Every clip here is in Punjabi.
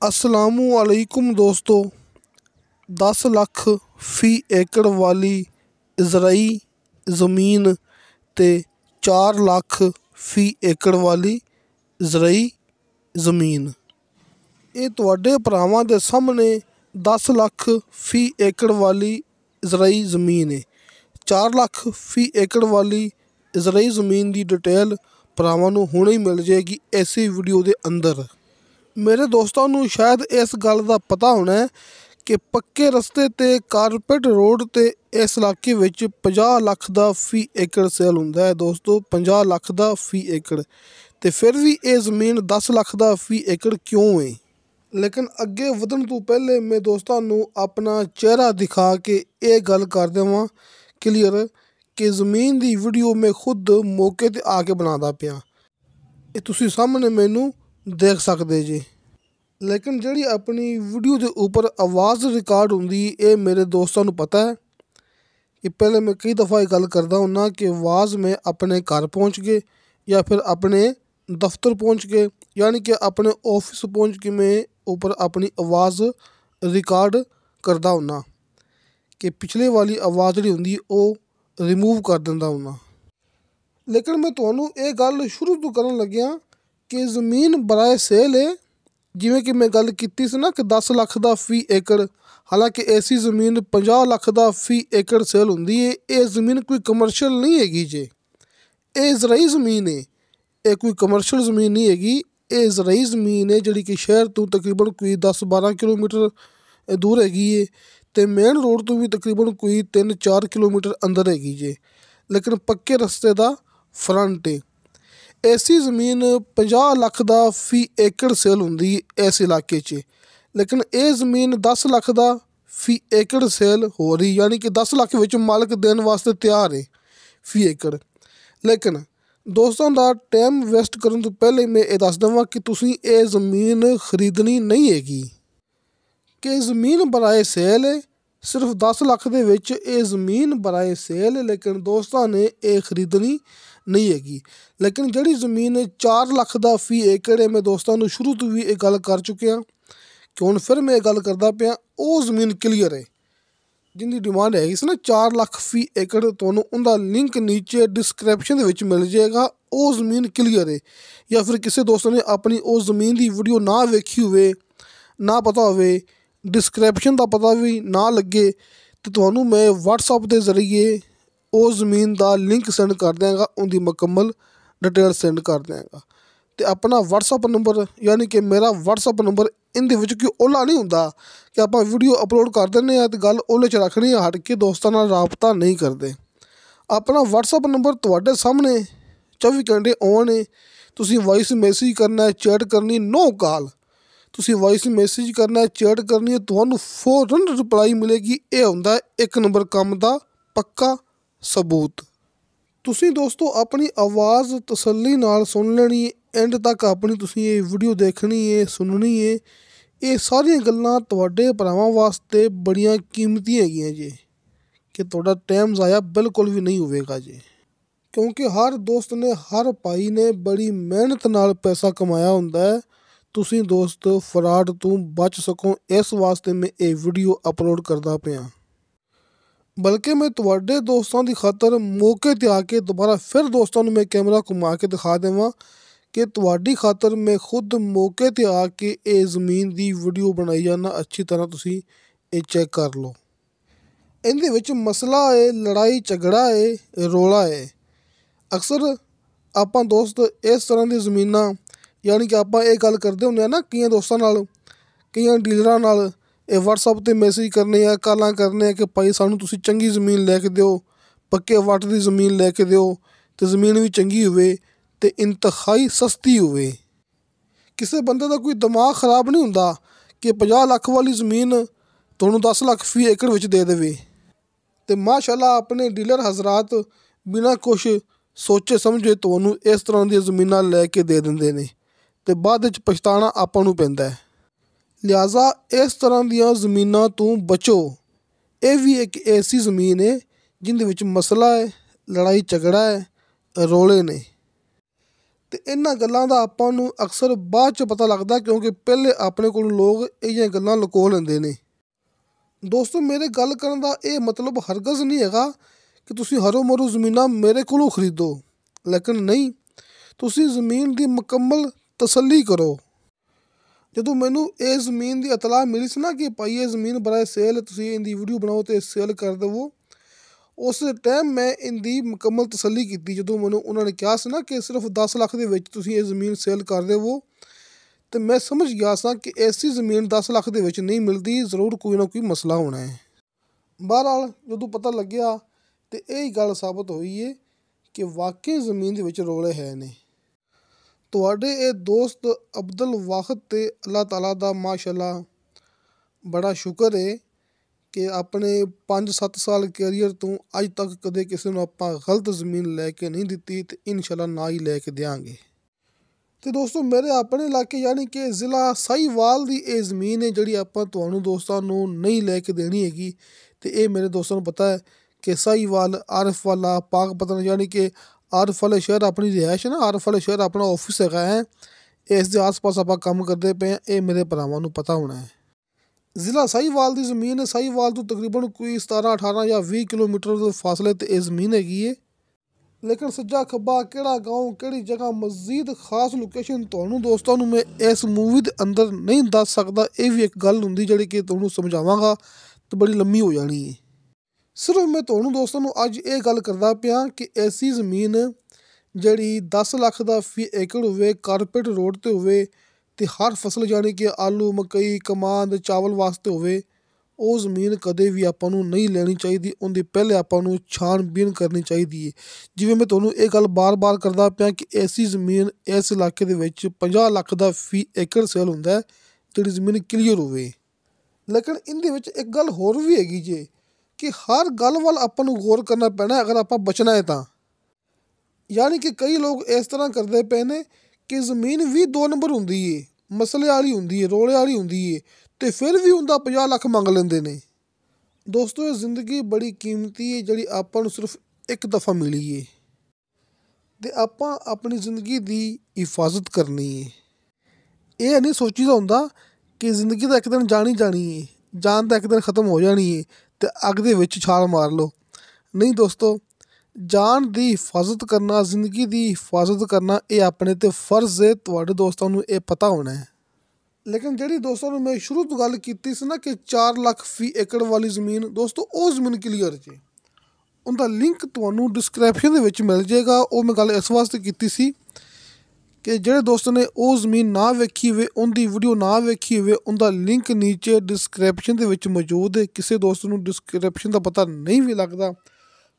असलामुअलैकुम दोस्तों। 10 ਲੱਖ फी एकड़ वाली इजराई ज़मीन ते 4 ਲੱਖ फी एकड़ वाली इजराई ज़मीन ये तुहाडे भरावां दे सामने 10 ਲੱਖ फी एकड़ वाली इजराई ज़मीन है। 4 ਲੱਖ फी एकड़ वाली इजराई ज़मीन की डिटेल भरावां नूं हुणे ही मिल जाएगी इसी वीडियो के अंदर। मेरे दोस्तों नूं शायद इस गल का पता होना है कि पक्के रस्ते ते कारपेट रोड ते इस इलाके विच 50 ਲੱਖ दा फी एकड़ सेल हुंदा है। दोस्तों 50 ਲੱਖ दा फी एकड़ ते फिर भी ये ज़मीन 10 ਲੱਖ दा फी एकड़ क्यों है। लेकिन अगे वधन तो पहले मैं दोस्तों नूं अपना चेहरा दिखा के ये गल कर देवां क्लीयर कि ज़मीन की वीडियो मैं खुद मौके ते आके बनादा पिया। ये तुसीं सामने मैनू देख सकते जी। लेकिन जिहड़ी अपनी वीडियो के ऊपर आवाज़ रिकॉर्ड होंदी ये मेरे दोस्तों नूं पता है कि पहले मैं कई दफ़ा ये गल करदा हुन्ना कि आवाज़ में अपने घर पहुँच के या फिर अपने दफ्तर पहुँच के यानी कि अपने ऑफिस पहुँच के मैं ऊपर अपनी आवाज़ रिकॉर्ड करदा हुन्ना कि पिछले वाली आवाज़ जिहड़ी हुंदी ओह रिमूव कर दिंदा हुन्ना। लेकिन मैं तुहानूं ये गल शुरू तो करन लग्या कि ज़मीन बराए सेल है। जिवें कि मैं गल कीती सी ना कि 10 ਲੱਖ दा फी एकड़, हालांकि ऐसी ज़मीन 50 ਲੱਖ दा फी एकड़ सेल हुंदी है। ये ज़मीन कोई कमर्शियल नहीं हैगी जे, ये इजराई ज़मीन है। ये कोई कमर्शियल ज़मीन नहीं हैगी, ये इजराई ज़मीन है जिहड़ी कि शहर तो तकरीबन कोई 10-12 किलोमीटर दूर हैगी है ते मेन रोड तो भी तकरीबन कोई 3-4 किलोमीटर अंदर हैगी जे। लेकिन पक्के रस्ते दा फ्रंट है। ऐसी ज़मीन 50 ਲੱਖ दा फी एकड़ सेल हुंदी इस इलाके च। लेकिन ये ज़मीन 10 ਲੱਖ दा फी एकड़ सेल हो रही, यानी कि 10 ਲੱਖ विच मालक देने वास्ते तैयार है फी एकड़। लेकिन दोस्तों का टाइम वेस्ट करने तो पहले मैं ये दस देवां कि तुसीं ये ज़मीन खरीदनी नहीं हैगी कि ज़मीन बराए सेल है। सिर्फ 10 ਲੱਖ दे विच ये ज़मीन बराए सेल है, लेकिन दोस्तों ने ये खरीदनी नहीं हैगी। लेकिन जिहड़ी ज़मीन 4 ਲੱਖ दा फी एकड़ है, मैं दोस्तों नूं शुरू तो भी ये गल कर चुकिया कि हुण फिर मैं ये गल करदा पिया। वो ज़मीन क्लीयर है जिंदी डिमांड हैगी सी ना 4 ਲੱਖ फी एकड़, तुहानूं उहदा लिंक नीचे डिस्क्रिप्शन दे विच मिल जाएगा। वो ज़मीन क्लीयर है। या फिर किसी दोस्त ने अपनी उस ज़मीन की वीडियो ना वेखी होवे, ना पता होवे, डिस्क्रिप्शन का पता भी ना लगे, तो तुहानूं मैं WhatsApp के जरिए उस ज़मीन का लिंक सेंड कर देंगा, उनकी मुकम्मल डिटेल सेंड कर देंगा। तो अपना WhatsApp नंबर यानी कि मेरा WhatsApp नंबर इनदे विच कोई ओला नहीं हुंदा कि आप वीडियो अपलोड कर देने तो गल ओले च रखनी है, हट के दोस्तों नाल राबता नहीं करते। अपना WhatsApp नंबर तुहाडे सामने 24 घंटे ऑन है। तुसीं वॉइस मैसेज करना है, चैट करनी, नो कॉल। तुसीं वॉइस मैसेज करना है, चैट करनी है, तुहानूं फौरन रिप्लाई मिलेगी। ये हुंदा है 1 नंबर काम का पक्का सबूत। तुसीं दोस्तों अपनी आवाज़ तसल्ली नाल सुन लेनी है, एंड तक अपनी तुसीं ये वीडियो देखनी है, सुननी है। ये सारियां गल्लां तुहाडे भरावां वास्ते बड़ियां कीमती हैगियां जी कि तुहाडा टाइम ज़ाया बिल्कुल भी नहीं होवेगा जी। क्योंकि हर दोस्त ने, हर भाई ने बड़ी मेहनत नाल पैसा कमाया हुंदा है। तुसीं दोस्त फ्रॉड तो बच सको, इस वास्ते मैं ये वीडियो अपलोड करदा पिया। बल्कि मैं तुहाडे दोस्तों की खातर मौके ते आके दोबारा फिर दोस्तों नूं मैं कैमरा घुमा के दिखा देवां कि तुहाडी खातर मैं खुद मौके ते आके ये ज़मीन की वीडियो बनाई जाना। अच्छी तरह तुसीं ये चेक कर लो। इहदे विच मसला है, लड़ाई झगड़ा है, रौला है। अक्सर आपां दोस्त इस तरह की ज़मीनां यानी कि आपां ये गल करदे हुंदे आ ना कई दोस्तां नाल, कई डीलरां नाल ये WhatsApp ते मैसेज करने आ, कालां करने कि भाई सानूं तुसीं चंगी ज़मीन लैके दिओ, पक्के वट की ज़मीन लैके दिओ, तो ज़मीन भी चंगी होवे ते इंतहाई सस्ती होवे। किसी बंदे का कोई दिमाग खराब नहीं हुंदा कि 50 ਲੱਖ वाली ज़मीन तुहानूं 10 ਲੱਖ फी एकड़ विच दे देवे। तो माशाअल्लाह अपने डीलर हज़रात बिना कुछ सोचे समझे तुहानूं इस तरह दी ज़मीनां लैके दे दिंदे ने ते बाद विच पछताना आपां नूं पैंदा है। लिहाजा इस तरह दियां ज़मीनां तो बचो। ये भी एक ऐसी ज़मीन है जिंदे विच मसला है, लड़ाई झगड़ा है, रौले ने। ਤੇ ਇਹਨਾਂ ਗੱਲਾਂ ਦਾ ਆਪਾਂ ਨੂੰ ਅਕਸਰ ਬਾਅਦ 'ਚ ਪਤਾ ਲੱਗਦਾ, ਕਿਉਂਕਿ ਪਹਿਲੇ ਆਪਣੇ ਕੋਲ ਲੋਕ ਇਹ ਜਿਹੀਆਂ ਗੱਲਾਂ ਲੁਕੋ ਲੈਂਦੇ ਨੇ। ਦੋਸਤੋ, ਮੇਰੇ ਗੱਲ ਕਰਨ ਦਾ ਇਹ ਮਤਲਬ ਹਰਗਜ਼ ਨਹੀਂ ਹੈਗਾ ਕਿ ਤੁਸੀਂ ਹਰੋ ਮਰੋ ਜ਼ਮੀਨਾਂ ਮੇਰੇ ਕੋਲੋਂ ਖਰੀਦੋ, ਲੇਕਿਨ ਨਹੀਂ, ਤੁਸੀਂ ਜ਼ਮੀਨ ਦੀ ਮੁਕੰਮਲ ਤਸੱਲੀ ਕਰੋ। ਜਦੋਂ ਮੈਨੂੰ ਇਹ ਜ਼ਮੀਨ ਦੀ ਇਤਲਾਹ ਮਿਲੀ ਸੀ ਨਾ ਕਿ ਭਾਈ ਇਹ ਜ਼ਮੀਨ ਬਰਾਏ ਸੇਲ, ਤੁਸੀਂ ਇਹਦੀ ਵੀਡੀਓ ਬਣਾਓ ਅਤੇ ਸੇਲ ਕਰ ਦੇਵੋ, ਉਸ ਟਾਈਮ ਮੈਂ ਇਹਦੀ ਮੁਕੰਮਲ ਤਸੱਲੀ ਕੀਤੀ। ਜਦੋਂ ਮੈਨੂੰ ਉਹਨਾਂ ਨੇ ਕਿਹਾ ਸੀ ਨਾ ਕਿ ਸਿਰਫ 10 ਲੱਖ ਦੇ ਵਿੱਚ ਤੁਸੀਂ ਇਹ ਜ਼ਮੀਨ ਸੇਲ ਕਰ ਦੇਵੋ, ਅਤੇ ਮੈਂ ਸਮਝ ਗਿਆ ਸਾਂ ਕਿ ਐਸੀ ਜ਼ਮੀਨ 10 ਲੱਖ ਦੇ ਵਿੱਚ ਨਹੀਂ ਮਿਲਦੀ, ਜ਼ਰੂਰ ਕੋਈ ਨਾ ਕੋਈ ਮਸਲਾ ਹੋਣਾ ਹੈ। ਬਹਰਹਾਲ ਜਦੋਂ ਪਤਾ ਲੱਗਿਆ ਤੇ ਇਹ ਗੱਲ ਸਾਬਤ ਹੋਈ ਹੈ ਕਿ ਵਾਕਈ ਜ਼ਮੀਨ ਦੇ ਵਿੱਚ ਰੌਲੇ ਹੈ ਨੇ। ਤੁਹਾਡੇ ਇਹ ਦੋਸਤ ਅਬਦੁਲ ਵਾਹਿਦ ਤੇ ਅੱਲਾਹ ਤਾਲਾ ਦਾ ਮਾਸ਼ਾਅੱਲਾ ਬੜਾ ਸ਼ੁਕਰ ਹੈ ਕਿ ਆਪਣੇ 5-7 ਸਾਲ ਕੈਰੀਅਰ ਤੋਂ ਅੱਜ ਤੱਕ ਕਦੇ ਕਿਸੇ ਨੂੰ ਆਪਾਂ ਗਲਤ ਜ਼ਮੀਨ ਲੈ ਕੇ ਨਹੀਂ ਦਿੱਤੀ, ਅਤੇ ਇਨਸ਼ਾਅੱਲਾ ਨਾ ਹੀ ਲੈ ਕੇ ਦਿਆਂਗੇ। ਅਤੇ ਦੋਸਤੋ, ਮੇਰੇ ਆਪਣੇ ਇਲਾਕੇ ਯਾਨੀ ਕਿ ਜ਼ਿਲ੍ਹਾ ਸਾਹੀਵਾਲ ਦੀ ਇਹ ਜ਼ਮੀਨ ਹੈ ਜਿਹੜੀ ਆਪਾਂ ਤੁਹਾਨੂੰ ਦੋਸਤਾਂ ਨੂੰ ਨਹੀਂ ਲੈ ਕੇ ਦੇਣੀ ਹੈਗੀ। ਅਤੇ ਇਹ ਮੇਰੇ ਦੋਸਤਾਂ ਨੂੰ ਪਤਾ ਹੈ ਕਿ ਸਾਹੀਵਾਲ ਆਰਿਫ ਵਾਲਾ ਪਾਕਪਤਨ ਯਾਨੀ ਕਿ ਆਰਿਫ ਵਾਲੇ ਸ਼ਹਿਰ ਆਪਣੀ ਰਿਹਾਇਸ਼ ਹੈ ਨਾ, ਆਰਿਫ ਵਾਲੇ ਸ਼ਹਿਰ ਆਪਣਾ ਆਫਿਸ ਹੈਗਾ ਹੈ, ਇਸ ਦੇ ਆਸ ਪਾਸ ਆਪਾਂ ਕੰਮ ਕਰਦੇ ਪਏ ਹਾਂ। ਇਹ ਮੇਰੇ ਭਰਾਵਾਂ ਨੂੰ ਪਤਾ ਹੋਣਾ ਹੈ। ਜ਼ਿਲ੍ਹਾ ਸਾਹੀਵਾਲ ਦੀ ਜ਼ਮੀਨ ਹੈ। ਸਾਹੀਵਾਲ ਤੋਂ ਤਕਰੀਬਨ ਕੋਈ 17-18 ਜਾਂ 20 ਕਿਲੋਮੀਟਰ ਦੇ ਫਾਸਲੇ 'ਤੇ ਇਹ ਜ਼ਮੀਨ ਹੈਗੀ ਹੈ। ਲੇਕਿਨ ਸੱਜਾ ਖੱਬਾ ਕਿਹੜਾ ਗਾਉਂ, ਕਿਹੜੀ ਜਗ੍ਹਾ, ਮਜ਼ੀਦ ਖਾਸ ਲੋਕੇਸ਼ਨ ਤੁਹਾਨੂੰ ਦੋਸਤਾਂ ਨੂੰ ਮੈਂ ਇਸ ਮੂਵੀ ਦੇ ਅੰਦਰ ਨਹੀਂ ਦੱਸ ਸਕਦਾ। ਇਹ ਵੀ ਇੱਕ ਗੱਲ ਹੁੰਦੀ ਜਿਹੜੀ ਕਿ ਤੁਹਾਨੂੰ ਸਮਝਾਵਾਂਗਾ ਤਾਂ ਬੜੀ ਲੰਮੀ ਹੋ ਜਾਣੀ ਹੈ। ਸਿਰਫ ਮੈਂ ਤੁਹਾਨੂੰ ਦੋਸਤਾਂ ਨੂੰ ਅੱਜ ਇਹ ਗੱਲ ਕਰਦਾ ਪਿਆ ਕਿ ਐਸੀ ਜ਼ਮੀਨ ਜਿਹੜੀ 10 ਲੱਖ ਦਾ ਫੀ ਏਕੜ ਹੋਵੇ, ਕਾਰਪੇਟ ਰੋਡ 'ਤੇ ਹੋਵੇ, ਅਤੇ ਹਰ ਫਸਲ ਯਾਨੀ ਕਿ ਆਲੂ, ਮਕਈ, ਕਮਾਂਦ, ਚਾਵਲ ਵਾਸਤੇ ਹੋਵੇ, ਉਹ ਜ਼ਮੀਨ ਕਦੇ ਵੀ ਆਪਾਂ ਨੂੰ ਨਹੀਂ ਲੈਣੀ ਚਾਹੀਦੀ। ਉਹਦੀ ਪਹਿਲੇ ਆਪਾਂ ਨੂੰ ਛਾਣਬੀਨ ਕਰਨੀ ਚਾਹੀਦੀ ਹੈ। ਜਿਵੇਂ ਮੈਂ ਤੁਹਾਨੂੰ ਇਹ ਗੱਲ ਬਾਰ-ਬਾਰ ਕਰਦਾ ਪਿਆ ਕਿ ਐਸੀ ਜ਼ਮੀਨ ਇਸ ਇਲਾਕੇ ਦੇ ਵਿੱਚ 50 ਲੱਖ ਦਾ ਫੀ ਏਕੜ ਸੇਲ ਹੁੰਦਾ, ਜਿਹੜੀ ਜ਼ਮੀਨ ਕਲੀਅਰ ਹੋਵੇ। ਲੇਕਿਨ ਇਹਦੇ ਵਿੱਚ ਇੱਕ ਗੱਲ ਹੋਰ ਵੀ ਹੈਗੀ ਜੇ ਕਿ ਹਰ ਗੱਲ ਵੱਲ ਆਪਾਂ ਨੂੰ ਗੌਰ ਕਰਨਾ ਪੈਣਾ ਅਗਰ ਆਪਾਂ ਬਚਣਾ ਹੈ ਤਾਂ। ਯਾਨੀ ਕਿ ਕਈ ਲੋਕ ਇਸ ਤਰ੍ਹਾਂ ਕਰਦੇ ਪਏ ਨੇ ਕਿ ਜ਼ਮੀਨ ਵੀ 2 ਨੰਬਰ ਹੁੰਦੀ ਹੈ, ਮਸਲੇ ਵਾਲੀ ਹੁੰਦੀ ਹੈ, ਰੋਲੇ ਵਾਲੀ ਹੁੰਦੀ ਹੈ, ਅਤੇ ਫਿਰ ਵੀ ਉਹਦਾ 50 ਲੱਖ ਮੰਗ ਲੈਂਦੇ ਨੇ। ਦੋਸਤੋ, ਇਹ ਜ਼ਿੰਦਗੀ ਬੜੀ ਕੀਮਤੀ ਹੈ ਜਿਹੜੀ ਆਪਾਂ ਨੂੰ ਸਿਰਫ ਇੱਕ ਦਫਾ ਮਿਲੀ ਹੈ, ਅਤੇ ਆਪਾਂ ਆਪਣੀ ਜ਼ਿੰਦਗੀ ਦੀ ਹਿਫਾਜ਼ਤ ਕਰਨੀ ਹੈ। ਇਹ ਨਹੀਂ ਸੋਚੀਦਾ ਹੁੰਦਾ ਕਿ ਜ਼ਿੰਦਗੀ ਤਾਂ ਇੱਕ ਦਿਨ ਜਾਣੀ ਹੈ, ਜਾਨ ਤਾਂ ਇੱਕ ਦਿਨ ਖ਼ਤਮ ਹੋ ਜਾਣੀ ਹੈ ਅਤੇ ਅੱਗ ਦੇ ਵਿੱਚ ਛਾਲ ਮਾਰ ਲਓ। ਨਹੀਂ ਦੋਸਤੋ, ਜਾਨ ਦੀ ਹਿਫਾਜ਼ਤ ਕਰਨਾ, ਜ਼ਿੰਦਗੀ ਦੀ ਹਿਫਾਜ਼ਤ ਕਰਨਾ, ਇਹ ਆਪਣੇ 'ਤੇ ਫਰਜ਼ ਹੈ। ਤੁਹਾਡੇ ਦੋਸਤਾਂ ਨੂੰ ਇਹ ਪਤਾ ਹੋਣਾ ਹੈ। ਲੇਕਿਨ ਜਿਹੜੀ ਦੋਸਤਾਂ ਨੂੰ ਮੈਂ ਸ਼ੁਰੂ ਤੋਂ ਗੱਲ ਕੀਤੀ ਸੀ ਨਾ ਕਿ 4 ਲੱਖ ਫੀ ਏਕੜ ਵਾਲੀ ਜ਼ਮੀਨ, ਦੋਸਤੋ ਉਹ ਜ਼ਮੀਨ ਕਲੀਅਰ ਜੇ। ਉਹਦਾ ਲਿੰਕ ਤੁਹਾਨੂੰ ਡਿਸਕ੍ਰਿਪਸ਼ਨ ਦੇ ਵਿੱਚ ਮਿਲ ਜਾਏਗਾ। ਉਹ ਮੈਂ ਗੱਲ ਇਸ ਵਾਸਤੇ ਕੀਤੀ ਸੀ ਕਿ ਜਿਹੜੇ ਦੋਸਤ ਨੇ ਉਹ ਜ਼ਮੀਨ ਨਾ ਵੇਖੀ ਹੋਵੇ, ਉਹਦੀ ਵੀਡੀਓ ਨਾ ਵੇਖੀ ਹੋਵੇ, ਉਹਦਾ ਲਿੰਕ ਨੀਚੇ ਡਿਸਕ੍ਰਿਪਸ਼ਨ ਦੇ ਵਿੱਚ ਮੌਜੂਦ ਹੈ। ਕਿਸੇ ਦੋਸਤ ਨੂੰ ਡਿਸਕ੍ਰਿਪਸ਼ਨ ਦਾ ਪਤਾ ਨਹੀਂ ਵੀ ਲੱਗਦਾ,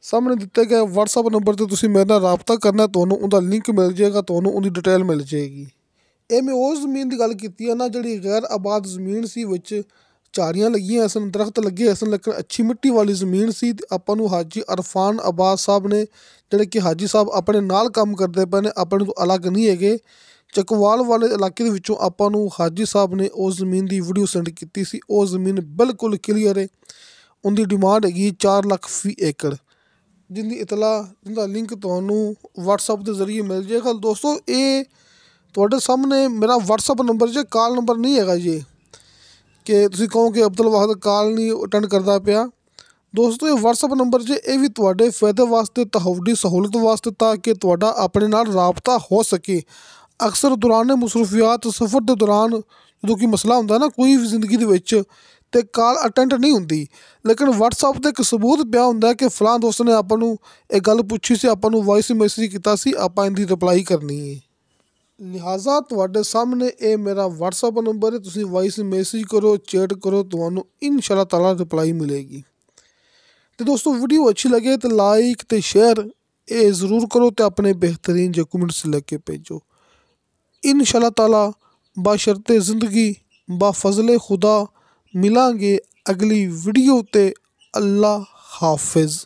ਸਾਹਮਣੇ ਦਿੱਤੇ ਗਏ WhatsApp ਨੰਬਰ 'ਤੇ ਤੁਸੀਂ ਮੇਰੇ ਨਾਲ ਰਾਬਤਾ ਕਰਨਾ, ਤੁਹਾਨੂੰ ਉਹਦਾ ਲਿੰਕ ਮਿਲ ਜਾਏਗਾ, ਤੁਹਾਨੂੰ ਉਹਦੀ ਡਿਟੇਲ ਮਿਲ ਜਾਏਗੀ। ਇਹ ਮੈਂ ਉਸ ਜ਼ਮੀਨ ਦੀ ਗੱਲ ਕੀਤੀ ਹੈ ਨਾ ਜਿਹੜੀ ਗੈਰ ਆਬਾਦ ਜ਼ਮੀਨ ਸੀ, ਵਿੱਚ ਝਾੜੀਆਂ ਲੱਗੀਆਂ ਸਨ, ਦਰਖਤ ਲੱਗੇ ਸਨ, ਲੇਕਿਨ ਅੱਛੀ ਮਿੱਟੀ ਵਾਲੀ ਜ਼ਮੀਨ ਸੀ। ਅਤੇ ਆਪਾਂ ਨੂੰ ਹਾਜੀ ਅਰਫਾਨ ਅਬਾਸ ਸਾਹਿਬ ਨੇ, ਜਿਹੜੇ ਕਿ ਹਾਜੀ ਸਾਹਿਬ ਆਪਣੇ ਨਾਲ ਕੰਮ ਕਰਦੇ ਪਏ ਨੇ, ਆਪਣੇ ਤੋਂ ਅਲੱਗ ਨਹੀਂ ਹੈਗੇ, ਚੱਕਵਾਲ ਵਾਲੇ ਇਲਾਕੇ ਦੇ ਵਿੱਚੋਂ ਆਪਾਂ ਨੂੰ ਹਾਜੀ ਸਾਹਿਬ ਨੇ ਉਸ ਜ਼ਮੀਨ ਦੀ ਵੀਡੀਓ ਸੈਂਡ ਕੀਤੀ ਸੀ। ਉਹ ਜ਼ਮੀਨ ਬਿਲਕੁਲ ਕਲੀਅਰ ਹੈ। ਉਹਦੀ ਡਿਮਾਂਡ ਹੈਗੀ 4 ਲੱਖ ਫੀ ਏਕੜ, ਜਿਹਦੀ ਇਤਲਾਹ, ਜਿਹਦਾ ਲਿੰਕ ਤੁਹਾਨੂੰ WhatsApp ਦੇ ਜ਼ਰੀਏ ਮਿਲ ਜਾਏਗਾ। ਦੋਸਤੋ, ਇਹ ਤੁਹਾਡੇ ਸਾਹਮਣੇ ਮੇਰਾ WhatsApp ਨੰਬਰ ਜੇ, ਕਾਲ ਨੰਬਰ ਨਹੀਂ ਹੈਗਾ ਜੇ ਕਿ ਤੁਸੀਂ ਕਹੋ ਕਿ ਅਬਦੁਲ ਵਾਹਿਦ ਕਾਲ ਨਹੀਂ ਅਟੈਂਡ ਕਰਦਾ ਪਿਆ। ਦੋਸਤੋ, ਇਹ WhatsApp ਨੰਬਰ ਜੇ, ਇਹ ਵੀ ਤੁਹਾਡੇ ਫਾਇਦੇ ਵਾਸਤੇ, ਤੁਹਾਡੀ ਸਹੂਲਤ ਵਾਸਤੇ, ਤਾਂ ਕਿ ਤੁਹਾਡਾ ਆਪਣੇ ਨਾਲ ਰਾਬਤਾ ਹੋ ਸਕੇ। ਅਕਸਰ ਦੌਰਾਨ ਮਸਰੂਫੀਆਤ, ਸਫ਼ਰ ਦੇ ਦੌਰਾਨ ਜਦੋਂ ਕੋਈ ਮਸਲਾ ਹੁੰਦਾ ਨਾ ਕੋਈ ਵੀ ਜ਼ਿੰਦਗੀ ਦੇ ਵਿੱਚ, ਅਤੇ ਕਾਲ ਅਟੈਂਡ ਨਹੀਂ ਹੁੰਦੀ, ਲੇਕਿਨ WhatsApp 'ਤੇ ਇੱਕ ਸਬੂਤ ਪਿਆ ਹੁੰਦਾ ਕਿ ਫਲਾਂ ਦੋਸਤ ਨੇ ਆਪਾਂ ਨੂੰ ਇਹ ਗੱਲ ਪੁੱਛੀ ਸੀ, ਆਪਾਂ ਨੂੰ ਵਾਇਸ ਮੈਸੇਜ ਕੀਤਾ ਸੀ, ਆਪਾਂ ਇਹਦੀ ਰਿਪਲਾਈ ਕਰਨੀ ਹੈ। ਲਿਹਾਜ਼ਾ ਤੁਹਾਡੇ ਸਾਹਮਣੇ ਇਹ ਮੇਰਾ WhatsApp ਨੰਬਰ ਹੈ, ਤੁਸੀਂ ਵਾਇਸ ਮੈਸੇਜ ਕਰੋ, ਚੈਟ ਕਰੋ, ਤੁਹਾਨੂੰ ਇਨਸ਼ਾਅੱਲਾ ਤਾਲਾ ਰਿਪਲਾਈ ਮਿਲੇਗੀ। ਅਤੇ ਦੋਸਤੋ, ਵੀਡੀਓ ਅੱਛੀ ਲੱਗੇ ਤਾਂ ਲਾਈਕ ਅਤੇ ਸ਼ੇਅਰ ਇਹ ਜ਼ਰੂਰ ਕਰੋ, ਅਤੇ ਆਪਣੇ ਬਿਹਤਰੀਨ ਜਿਹੇ ਕਮੈਂਟਸ ਲੈ ਕੇ ਭੇਜੋ। ਇਨਸ਼ਾਅੱਲਾ ਤਾਲਾ ਬਾਸ਼ਰਤੇ ਜ਼ਿੰਦਗੀ ਬਾਫਜ਼ਲੇ ਖੁਦਾ ਮਿਲਾਂਗੇ ਅਗਲੀ ਵੀਡੀਓ 'ਤੇ। ਅੱਲਾ ਹਾਫਿਜ਼।